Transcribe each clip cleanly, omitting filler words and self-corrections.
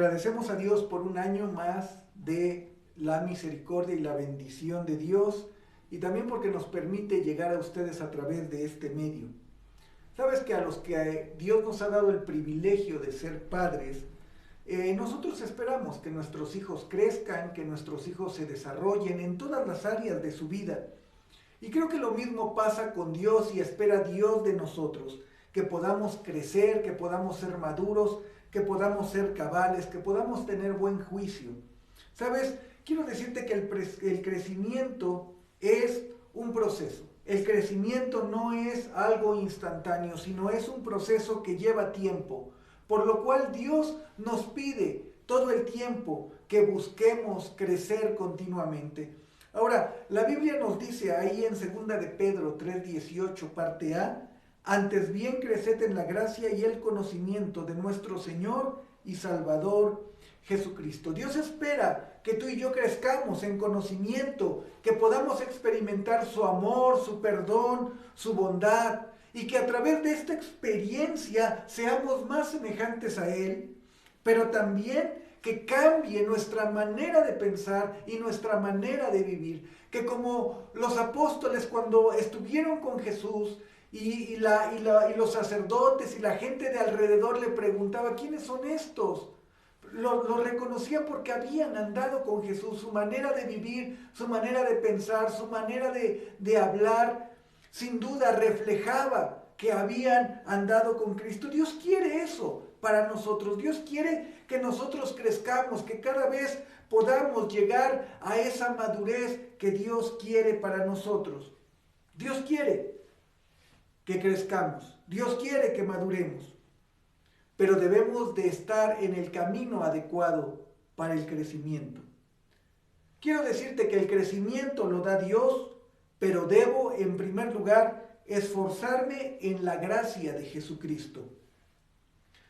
Agradecemos a Dios por un año más de la misericordia y la bendición de Dios y también porque nos permite llegar a ustedes a través de este medio. Sabes que a los que Dios nos ha dado el privilegio de ser padres, nosotros esperamos que nuestros hijos crezcan, que nuestros hijos se desarrollen en todas las áreas de su vida. Y creo que lo mismo pasa con Dios y espera Dios de nosotros, que podamos crecer, que podamos ser maduros, que podamos ser cabales, que podamos tener buen juicio. ¿Sabes? Quiero decirte que el crecimiento es un proceso. El crecimiento no es algo instantáneo, sino es un proceso que lleva tiempo. Por lo cual Dios nos pide todo el tiempo que busquemos crecer continuamente. Ahora, la Biblia nos dice ahí en 2 de Pedro 3:18, parte A, antes bien creced en la gracia y el conocimiento de nuestro Señor y Salvador Jesucristo. Dios espera que tú y yo crezcamos en conocimiento, que podamos experimentar su amor, su perdón, su bondad, y que a través de esta experiencia seamos más semejantes a Él, pero también que cambie nuestra manera de pensar y nuestra manera de vivir. Que como los apóstoles cuando estuvieron con Jesús y los sacerdotes y la gente de alrededor le preguntaba, ¿quiénes son estos? Lo reconocían porque habían andado con Jesús, su manera de vivir, su manera de pensar, su manera de hablar, sin duda reflejaba que habían andado con Cristo. Dios quiere eso para nosotros. Dios quiere que nosotros crezcamos, que cada vez podamos llegar a esa madurez que Dios quiere para nosotros. Dios quiere que crezcamos. Dios quiere que maduremos. Pero debemos de estar en el camino adecuado para el crecimiento. Quiero decirte que el crecimiento lo da Dios, pero debo en primer lugar esforzarme en la gracia de Jesucristo.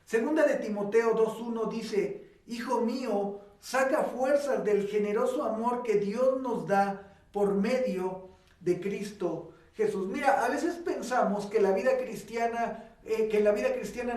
Segunda de Timoteo 2:1 dice, Hijo mío, saca fuerzas del generoso amor que Dios nos da por medio de Cristo Jesús. Mira, a veces pensamos que en la vida cristiana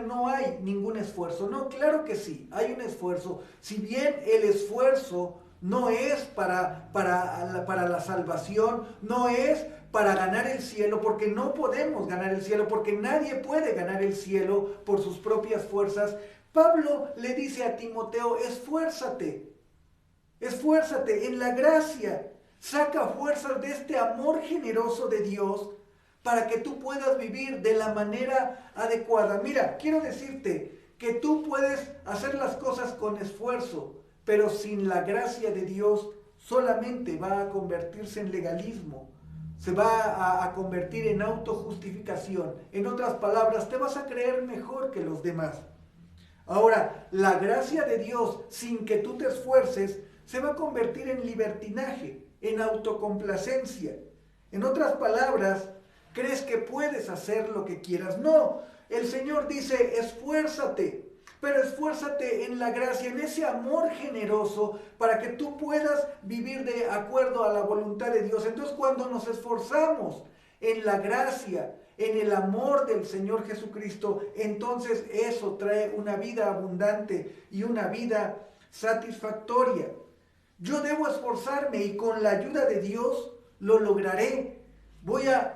no hay ningún esfuerzo. No, claro que sí, hay un esfuerzo. Si bien el esfuerzo no es para la salvación, no es para ganar el cielo, porque no podemos ganar el cielo, porque nadie puede ganar el cielo por sus propias fuerzas. Pablo le dice a Timoteo, esfuérzate en la gracia, saca fuerzas de este amor generoso de Dios para que tú puedas vivir de la manera adecuada. Mira, quiero decirte que tú puedes hacer las cosas con esfuerzo, pero sin la gracia de Dios solamente va a convertirse en legalismo. Se va a convertir en autojustificación. En otras palabras, te vas a creer mejor que los demás. Ahora, la gracia de Dios, sin que tú te esfuerces, se va a convertir en libertinaje, en autocomplacencia. En otras palabras, crees que puedes hacer lo que quieras. No, el Señor dice, esfuérzate, pero esfuérzate en la gracia, en ese amor generoso, para que tú puedas vivir de acuerdo a la voluntad de Dios. Entonces, cuando nos esforzamos en la gracia, en el amor del Señor Jesucristo, entonces eso trae una vida abundante y una vida satisfactoria. Yo debo esforzarme y con la ayuda de Dios lo lograré.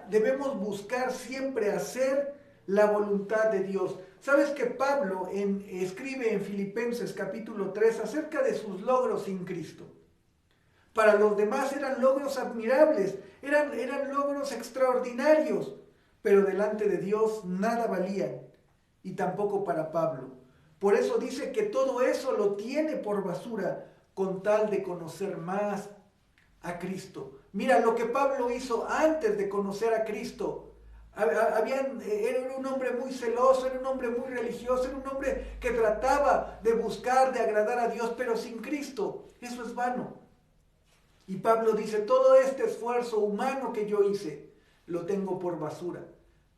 Debemos buscar siempre hacer la voluntad de Dios. ¿Sabes que Pablo escribe en Filipenses capítulo 3 acerca de sus logros sin Cristo? Para los demás eran logros admirables, eran logros extraordinarios, pero delante de Dios nada valían, y tampoco para Pablo. Por eso dice que todo eso lo tiene por basura con tal de conocer más a Cristo. Mira lo que Pablo hizo antes de conocer a Cristo. Era un hombre muy celoso, era un hombre muy religioso, era un hombre que trataba de buscar, de agradar a Dios, pero sin Cristo, eso es vano. Y Pablo dice, todo este esfuerzo humano que yo hice, lo tengo por basura.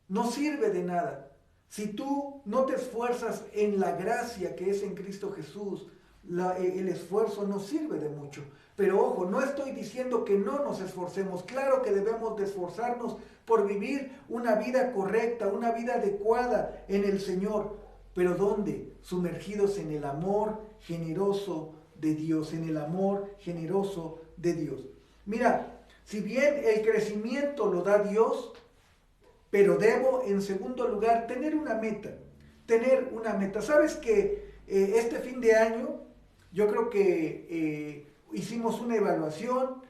No sirve de nada. Si tú no te esfuerzas en la gracia que es en Cristo Jesús, el esfuerzo no sirve de mucho. Pero ojo, no estoy diciendo que no nos esforcemos. Claro que debemos de esforzarnos por vivir una vida correcta, una vida adecuada en el Señor. ¿Pero dónde? Sumergidos en el amor generoso de Dios, en el amor generoso de Dios. Mira, si bien el crecimiento lo da Dios, pero debo, en segundo lugar, tener una meta. Tener una meta. ¿Sabes que este fin de año yo creo que hicimos una evaluación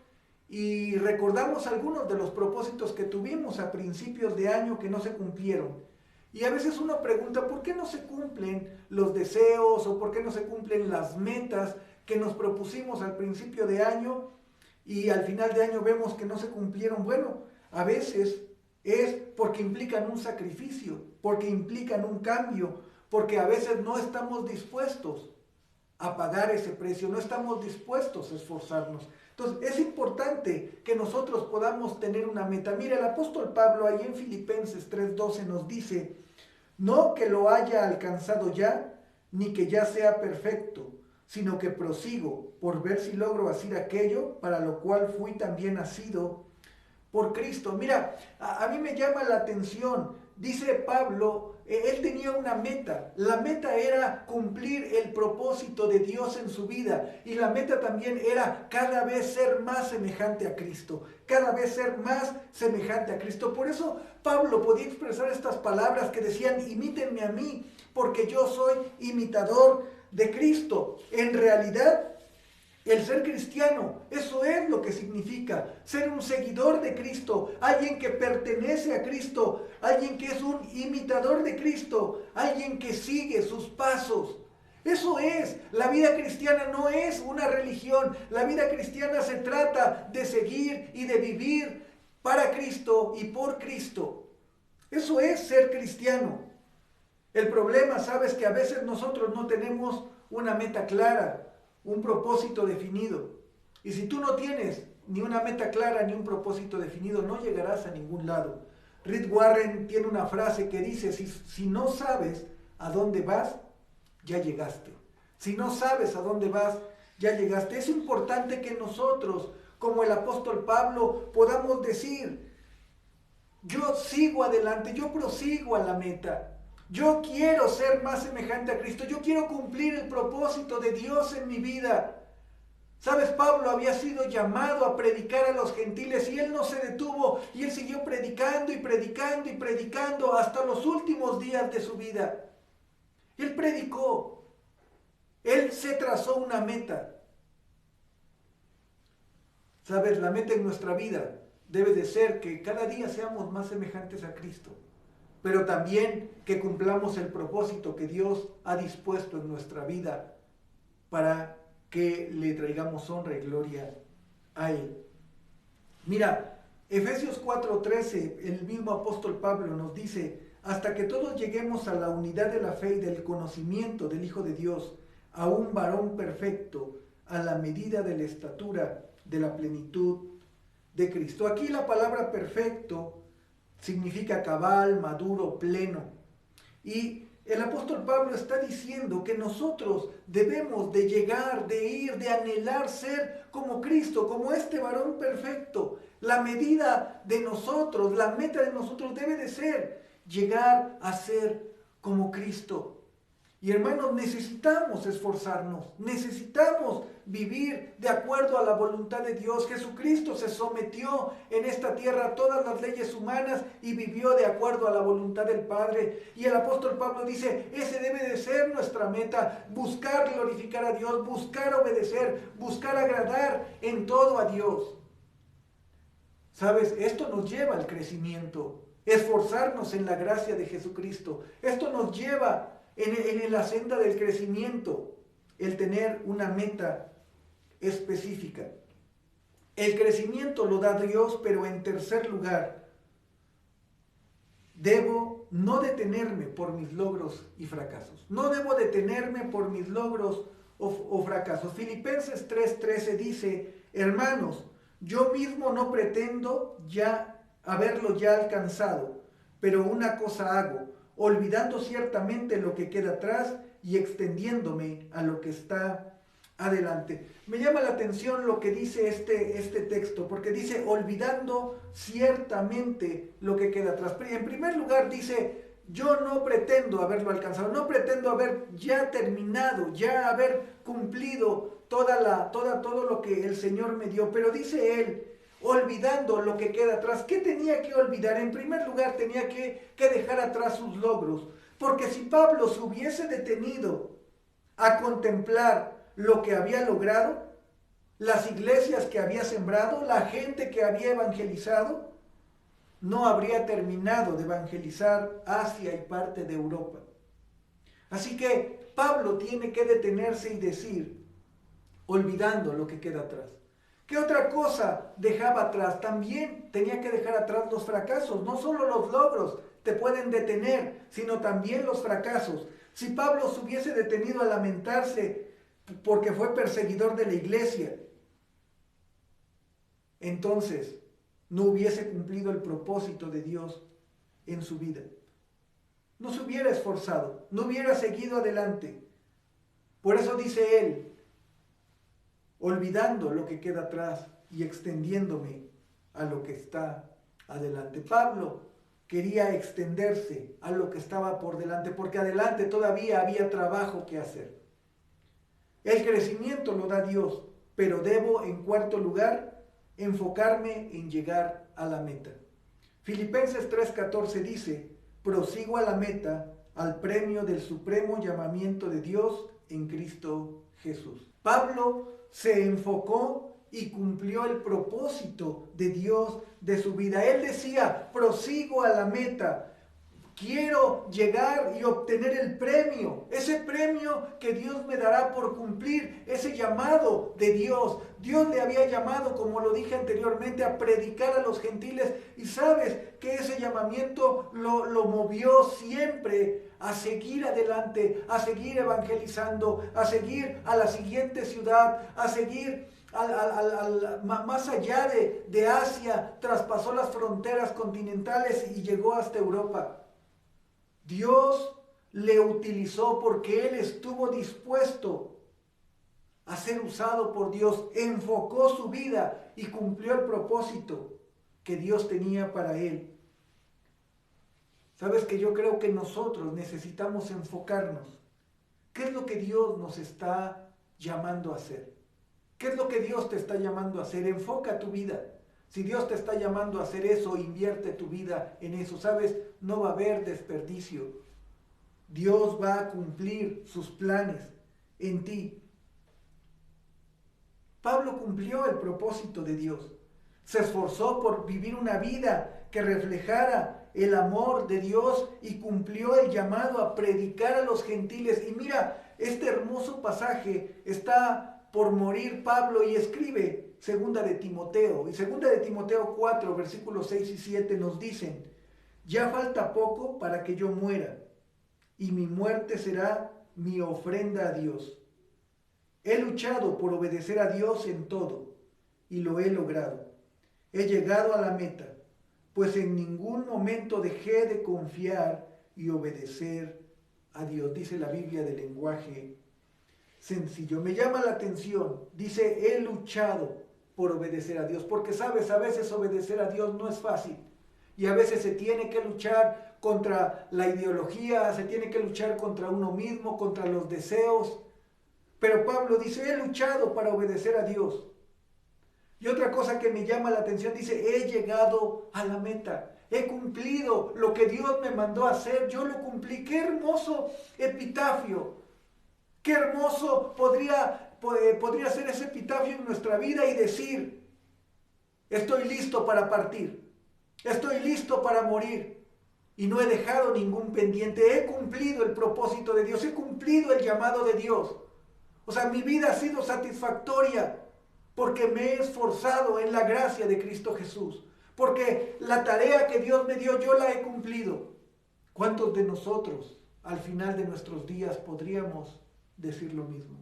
y recordamos algunos de los propósitos que tuvimos a principios de año que no se cumplieron? Y a veces uno pregunta, ¿por qué no se cumplen los deseos o por qué no se cumplen las metas que nos propusimos al principio de año y al final de año vemos que no se cumplieron? Bueno, a veces es porque implican un sacrificio, porque implican un cambio, porque a veces no estamos dispuestos a pagar ese precio, no estamos dispuestos a esforzarnos. Entonces es importante que nosotros podamos tener una meta. Mira, el apóstol Pablo ahí en Filipenses 3:12 nos dice, no que lo haya alcanzado ya, ni que ya sea perfecto, sino que prosigo por ver si logro hacer aquello para lo cual fui también nacido por Cristo. Mira, a mí me llama la atención, dice Pablo, él tenía una meta. La meta era cumplir el propósito de Dios en su vida. Y la meta también era cada vez ser más semejante a Cristo. Cada vez ser más semejante a Cristo. Por eso Pablo podía expresar estas palabras que decían, imítenme a mí, porque yo soy imitador de Cristo. En realidad, el ser cristiano, eso es lo que significa, ser un seguidor de Cristo, alguien que pertenece a Cristo, alguien que es un imitador de Cristo, alguien que sigue sus pasos. Eso es, la vida cristiana no es una religión, la vida cristiana se trata de seguir y de vivir para Cristo y por Cristo. Eso es ser cristiano. El problema, sabes, que a veces nosotros no tenemos una meta clara, un propósito definido. Y si tú no tienes ni una meta clara ni un propósito definido, no llegarás a ningún lado. Rick Warren tiene una frase que dice, si no sabes a dónde vas, ya llegaste. Si no sabes a dónde vas, ya llegaste. Es importante que nosotros, como el apóstol Pablo, podamos decir, yo sigo adelante, yo prosigo a la meta. Yo quiero ser más semejante a Cristo. Yo quiero cumplir el propósito de Dios en mi vida. ¿Sabes? Pablo había sido llamado a predicar a los gentiles y él no se detuvo y él siguió predicando y predicando y predicando hasta los últimos días de su vida. Él predicó. Él se trazó una meta. ¿Sabes? La meta en nuestra vida debe de ser que cada día seamos más semejantes a Cristo, pero también que cumplamos el propósito que Dios ha dispuesto en nuestra vida para que le traigamos honra y gloria a Él. Mira, Efesios 4:13, el mismo apóstol Pablo nos dice, hasta que todos lleguemos a la unidad de la fe y del conocimiento del Hijo de Dios, a un varón perfecto, a la medida de la estatura de la plenitud de Cristo. Aquí la palabra perfecto significa cabal, maduro, pleno. Y el apóstol Pablo está diciendo que nosotros debemos de llegar, de ir, de anhelar ser como Cristo, como este varón perfecto. La medida de nosotros, la meta de nosotros debe de ser llegar a ser como Cristo. Y hermanos, necesitamos esforzarnos, necesitamos vivir de acuerdo a la voluntad de Dios. Jesucristo se sometió en esta tierra a todas las leyes humanas y vivió de acuerdo a la voluntad del Padre. Y el apóstol Pablo dice, ese debe de ser nuestra meta, buscar glorificar a Dios, buscar obedecer, buscar agradar en todo a Dios. ¿Sabes? Esto nos lleva al crecimiento, esforzarnos en la gracia de Jesucristo. Esto nos lleva en la senda del crecimiento, el tener una meta específica. El crecimiento lo da Dios, pero en tercer lugar, debo no detenerme por mis logros y fracasos. No debo detenerme por mis logros o fracasos. Filipenses 3:13 dice, hermanos, yo mismo no pretendo haberlo ya alcanzado, pero una cosa hago, olvidando ciertamente lo que queda atrás y extendiéndome a lo que está adelante. Me llama la atención lo que dice este texto, porque dice olvidando ciertamente lo que queda atrás. En primer lugar dice, yo no pretendo haberlo alcanzado, no pretendo haber ya terminado, ya haber cumplido todo lo que el Señor me dio, pero dice él, olvidando lo que queda atrás. ¿Qué tenía que olvidar? En primer lugar, tenía que dejar atrás sus logros, porque si Pablo se hubiese detenido a contemplar lo que había logrado, las iglesias que había sembrado, la gente que había evangelizado, no habría terminado de evangelizar Asia y parte de Europa. Así que Pablo tiene que detenerse y decir, olvidando lo que queda atrás. ¿Qué otra cosa dejaba atrás? También tenía que dejar atrás los fracasos. No solo los logros te pueden detener, sino también los fracasos. Si Pablo se hubiese detenido a lamentarse porque fue perseguidor de la iglesia, entonces no hubiese cumplido el propósito de Dios en su vida. No se hubiera esforzado, no hubiera seguido adelante. Por eso dice él, olvidando lo que queda atrás y extendiéndome a lo que está adelante. Pablo quería extenderse a lo que estaba por delante, porque adelante todavía había trabajo que hacer. El crecimiento lo da Dios, pero debo, en cuarto lugar, enfocarme en llegar a la meta. Filipenses 3:14 dice, prosigo a la meta, al premio del supremo llamamiento de Dios en Cristo Jesús. Pablo se enfocó y cumplió el propósito de Dios de su vida. Él decía, prosigo a la meta. Quiero llegar y obtener el premio, ese premio que Dios me dará por cumplir ese llamado de Dios. Dios le había llamado, como lo dije anteriormente, a predicar a los gentiles. Y sabes que ese llamamiento lo movió siempre a seguir adelante, a seguir evangelizando, a seguir a la siguiente ciudad, a seguir más allá de Asia, traspasó las fronteras continentales y llegó hasta Europa. Dios le utilizó porque él estuvo dispuesto a ser usado por Dios, enfocó su vida y cumplió el propósito que Dios tenía para él. Sabes que yo creo que nosotros necesitamos enfocarnos. ¿Qué es lo que Dios nos está llamando a hacer? ¿Qué es lo que Dios te está llamando a hacer? Enfoca tu vida. Si Dios te está llamando a hacer eso, invierte tu vida en eso. ¿Sabes? No va a haber desperdicio. Dios va a cumplir sus planes en ti. Pablo cumplió el propósito de Dios. Se esforzó por vivir una vida que reflejara el amor de Dios y cumplió el llamado a predicar a los gentiles. Y mira, este hermoso pasaje está por morir Pablo y escribe segunda de Timoteo. Y segunda de Timoteo 4, versículos 6 y 7 nos dicen, ya falta poco para que yo muera, y mi muerte será mi ofrenda a Dios. He luchado por obedecer a Dios en todo, y lo he logrado. He llegado a la meta, pues en ningún momento dejé de confiar y obedecer a Dios. Dice la Biblia de lenguaje sencillo. Me llama la atención, dice, he luchado por obedecer a Dios, porque sabes, a veces obedecer a Dios no es fácil, y a veces se tiene que luchar contra la ideología, se tiene que luchar contra uno mismo, contra los deseos. Pero Pablo dice, he luchado para obedecer a Dios. Y otra cosa que me llama la atención, dice, he llegado a la meta. He cumplido lo que Dios me mandó a hacer, yo lo cumplí. Qué hermoso epitafio. Qué hermoso podría ser ese epitafio en nuestra vida y decir, estoy listo para partir. Estoy listo para morir y no he dejado ningún pendiente. He cumplido el propósito de Dios, he cumplido el llamado de Dios. O sea, mi vida ha sido satisfactoria porque me he esforzado en la gracia de Cristo Jesús. Porque la tarea que Dios me dio, yo la he cumplido. ¿Cuántos de nosotros al final de nuestros días podríamos decir lo mismo?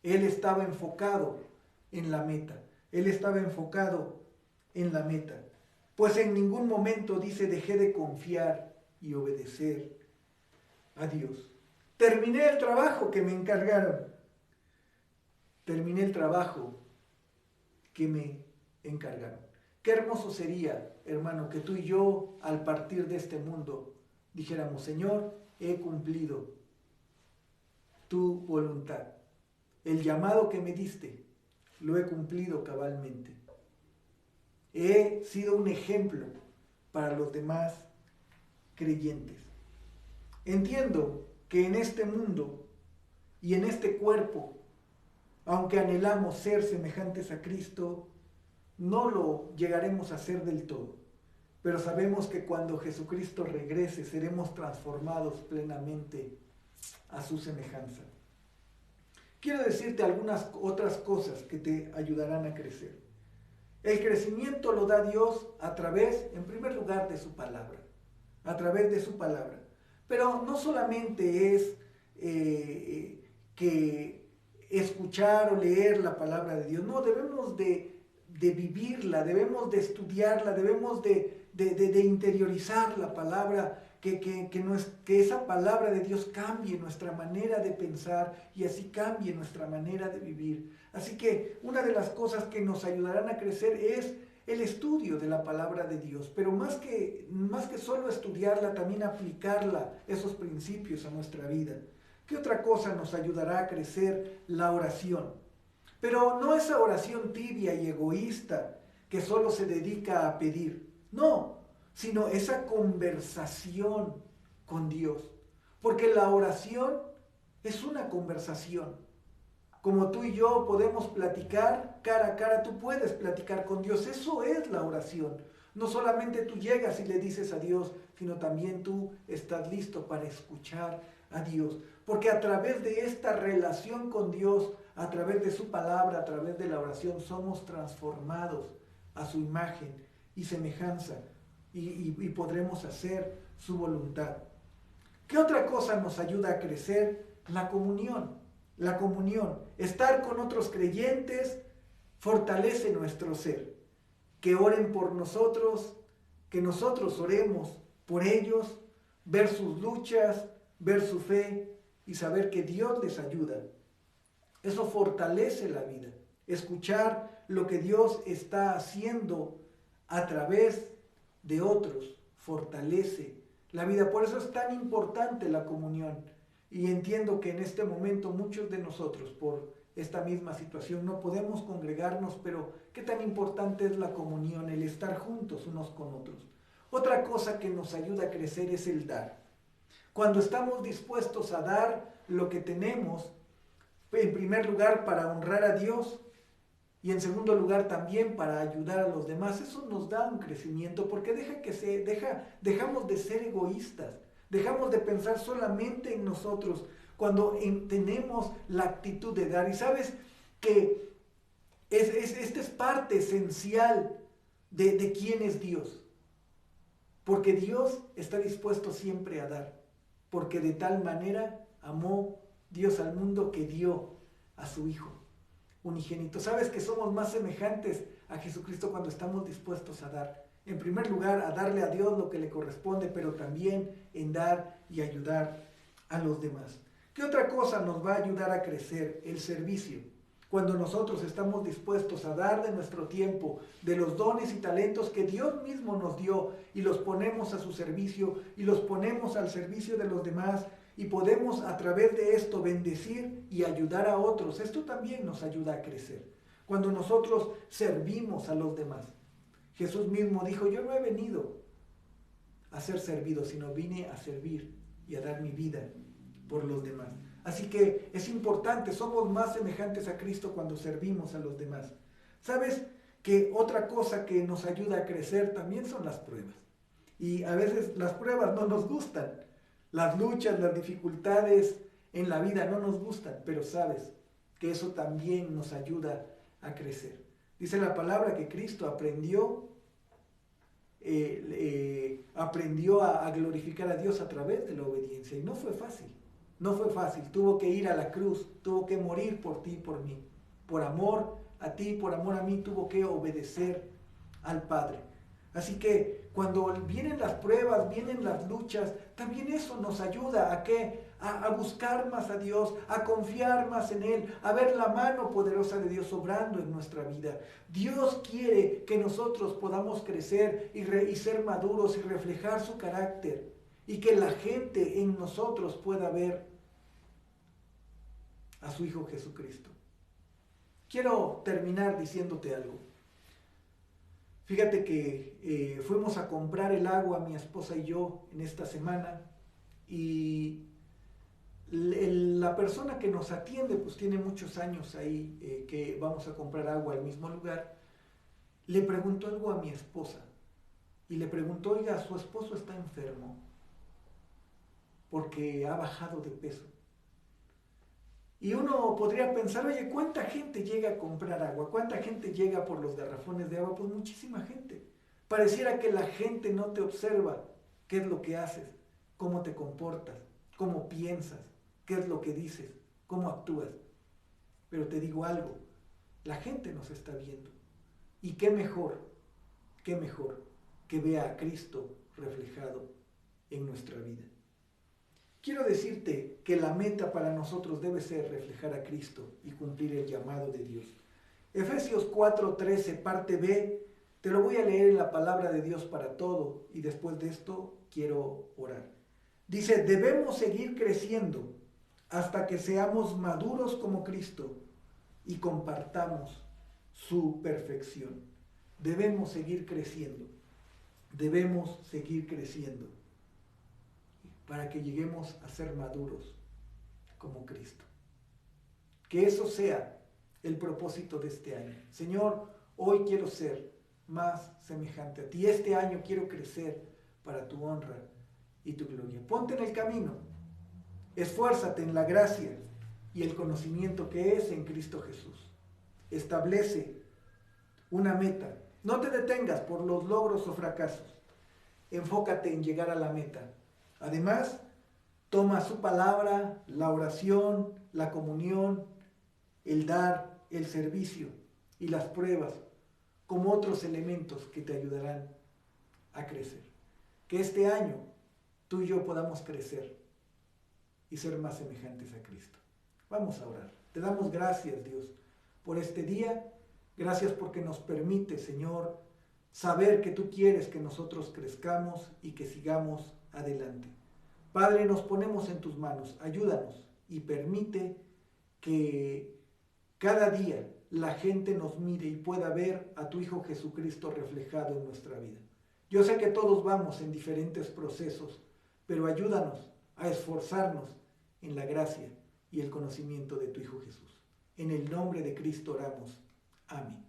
Él estaba enfocado en la meta. Él estaba enfocado en la meta. Pues en ningún momento, dice, dejé de confiar y obedecer a Dios. Terminé el trabajo que me encargaron. Terminé el trabajo que me encargaron. Qué hermoso sería, hermano, que tú y yo, al partir de este mundo, dijéramos, Señor, he cumplido tu voluntad. El llamado que me diste, lo he cumplido cabalmente. He sido un ejemplo para los demás creyentes. Entiendo que en este mundo y en este cuerpo, aunque anhelamos ser semejantes a Cristo, no lo llegaremos a ser del todo. Pero sabemos que cuando Jesucristo regrese, seremos transformados plenamente a su semejanza. Quiero decirte algunas otras cosas que te ayudarán a crecer. El crecimiento lo da Dios a través, en primer lugar, de su palabra. A través de su palabra. Pero no solamente es que escuchar o leer la palabra de Dios. No, debemos de vivirla, debemos de estudiarla, debemos de interiorizar la palabra, que esa palabra de Dios cambie nuestra manera de pensar y así cambie nuestra manera de vivir. Así que una de las cosas que nos ayudarán a crecer es el estudio de la palabra de Dios, pero más que solo estudiarla, también aplicarla, esos principios a nuestra vida. ¿Qué otra cosa nos ayudará a crecer? La oración. Pero no esa oración tibia y egoísta que solo se dedica a pedir. No, sino esa conversación con Dios. Porque la oración es una conversación. Como tú y yo podemos platicar cara a cara, tú puedes platicar con Dios. Eso es la oración. No solamente tú llegas y le dices a Dios, sino también tú estás listo para escuchar a Dios. Porque a través de esta relación con Dios, a través de su palabra, a través de la oración, somos transformados a su imagen y semejanza y podremos hacer su voluntad. ¿Qué otra cosa nos ayuda a crecer? La comunión. La comunión. Estar con otros creyentes fortalece nuestro ser. Que oren por nosotros, que nosotros oremos por ellos, ver sus luchas, ver su fe y saber que Dios les ayuda. Eso fortalece la vida. Escuchar lo que Dios está haciendo a través de otros fortalece la vida. Por eso es tan importante la comunión. Y entiendo que en este momento muchos de nosotros, por esta misma situación, no podemos congregarnos, pero qué tan importante es la comunión, el estar juntos unos con otros. Otra cosa que nos ayuda a crecer es el dar. Cuando estamos dispuestos a dar lo que tenemos, en primer lugar para honrar a Dios y en segundo lugar también para ayudar a los demás, eso nos da un crecimiento porque dejamos de ser egoístas, dejamos de pensar solamente en nosotros cuando tenemos la actitud de dar. Y sabes que esta es parte esencial de quién es Dios, porque Dios está dispuesto siempre a dar, porque de tal manera amó Dios al mundo que dio a su Hijo unigénito. Sabes que somos más semejantes a Jesucristo cuando estamos dispuestos a dar. En primer lugar, a darle a Dios lo que le corresponde, pero también en dar y ayudar a los demás. ¿Qué otra cosa nos va a ayudar a crecer? El servicio. Cuando nosotros estamos dispuestos a dar de nuestro tiempo, de los dones y talentos que Dios mismo nos dio y los ponemos a su servicio y los ponemos al servicio de los demás, y podemos a través de esto bendecir y ayudar a otros. Esto también nos ayuda a crecer. Cuando nosotros servimos a los demás. Jesús mismo dijo, yo no he venido a ser servido, sino vine a servir y a dar mi vida por los demás. Así que es importante, somos más semejantes a Cristo cuando servimos a los demás. ¿Sabes que otra cosa que nos ayuda a crecer también son las pruebas? Y a veces las pruebas no nos gustan. Las luchas, las dificultades en la vida no nos gustan, pero sabes que eso también nos ayuda a crecer. Dice la palabra que Cristo aprendió a glorificar a Dios a través de la obediencia. Y no fue fácil, no fue fácil. Tuvo que ir a la cruz, tuvo que morir por ti y por mí. Por amor a ti, por amor a mí, tuvo que obedecer al Padre. Así que cuando vienen las pruebas, vienen las luchas, también eso nos ayuda a ¿qué? A buscar más a Dios, a confiar más en Él, a ver la mano poderosa de Dios obrando en nuestra vida. Dios quiere que nosotros podamos crecer y ser maduros y reflejar su carácter y que la gente en nosotros pueda ver a su Hijo Jesucristo. Quiero terminar diciéndote algo. Fíjate que fuimos a comprar el agua, mi esposa y yo, en esta semana, y la persona que nos atiende, pues tiene muchos años ahí, que vamos a comprar agua al mismo lugar, le preguntó algo a mi esposa, y le preguntó, oiga, su esposo está enfermo, porque ha bajado de peso. Y uno podría pensar, oye, ¿cuánta gente llega a comprar agua? ¿Cuánta gente llega por los garrafones de agua? Pues muchísima gente. Pareciera que la gente no te observa qué es lo que haces, cómo te comportas, cómo piensas, qué es lo que dices, cómo actúas. Pero te digo algo, la gente nos está viendo. Y qué mejor que vea a Cristo reflejado en nuestra vida. Quiero decirte que la meta para nosotros debe ser reflejar a Cristo y cumplir el llamado de Dios. Efesios 4:13, parte B, te lo voy a leer en la palabra de Dios para todo y después de esto quiero orar. Dice, debemos seguir creciendo hasta que seamos maduros como Cristo y compartamos su perfección. Debemos seguir creciendo, para que lleguemos a ser maduros como Cristo. Que eso sea el propósito de este año. Señor, hoy quiero ser más semejante a ti. Este año quiero crecer para tu honra y tu gloria. Ponte en el camino. Esfuérzate en la gracia y el conocimiento que es en Cristo Jesús. Establece una meta. No te detengas por los logros o fracasos. Enfócate en llegar a la meta. Además, toma su palabra, la oración, la comunión, el dar, el servicio y las pruebas como otros elementos que te ayudarán a crecer. Que este año tú y yo podamos crecer y ser más semejantes a Cristo. Vamos a orar. Te damos gracias, Dios, por este día. Gracias porque nos permite, Señor, saber que tú quieres que nosotros crezcamos y que sigamos adelante. Padre, nos ponemos en tus manos. Ayúdanos y permite que cada día la gente nos mire y pueda ver a tu Hijo Jesucristo reflejado en nuestra vida. Yo sé que todos vamos en diferentes procesos, pero ayúdanos a esforzarnos en la gracia y el conocimiento de tu Hijo Jesús. En el nombre de Cristo oramos. Amén.